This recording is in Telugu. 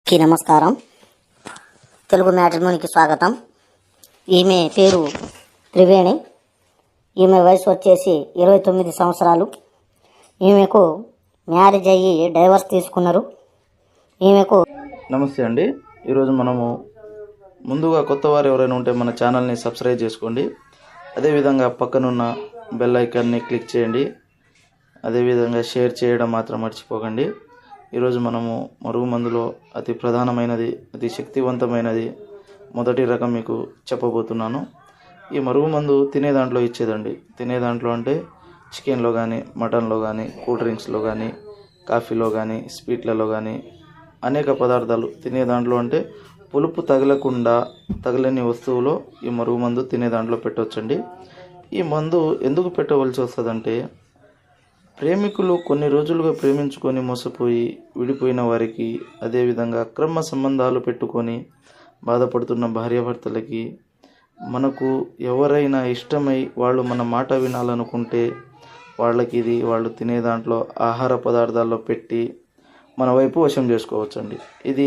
నమస్కారం. తెలుగు మ్యాట్రిమోనీకి స్వాగతం. ఈమె పేరు త్రివేణి. ఈమె వయసు వచ్చేసి 29 సంవత్సరాలు. ఈమెకు మ్యారేజ్ అయ్యి డైవర్స్ తీసుకున్నారు. ఈమెకు నమస్తే అండి. ఈరోజు మనము ముందుగా కొత్త వారు ఎవరైనా ఉంటే మన ఛానల్ని సబ్స్క్రైబ్ చేసుకోండి. అదేవిధంగా పక్కనున్న బెల్ ఐకాన్ని క్లిక్ చేయండి. అదేవిధంగా షేర్ చేయడం మాత్రం మర్చిపోకండి. ఈరోజు మనము మరుగుమందులో అతి ప్రధానమైనది, అతి శక్తివంతమైనది మొదటి రకం మీకు చెప్పబోతున్నాను. ఈ మరుగుమందు తినే దాంట్లో ఇచ్చేదండి. తినే దాంట్లో అంటే చికెన్లో కానీ, మటన్లో కానీ, కూల్ డ్రింక్స్లో కానీ, కాఫీలో కానీ, స్వీట్లలో కానీ అనేక పదార్థాలు తినే దాంట్లో అంటే పులుపు తగలని వస్తువులో ఈ మరుగుమందు తినే దాంట్లో పెట్టవచ్చండి. ఈ మందు ఎందుకు పెట్టవలసి వస్తుందంటే, ప్రేమికులు కొన్ని రోజులుగా ప్రేమించుకొని మోసపోయి విడిపోయిన వారికి, అదేవిధంగా అక్రమ సంబంధాలు పెట్టుకొని బాధపడుతున్న భార్యాభర్తలకి, మనకు ఎవరైనా ఇష్టమై వాళ్ళు మన మాట వినాలనుకుంటే వాళ్ళకి ఇది వాళ్ళు తినే దాంట్లో ఆహార పదార్థాల్లో పెట్టి మన వైపు వశం చేసుకోవచ్చండి. ఇది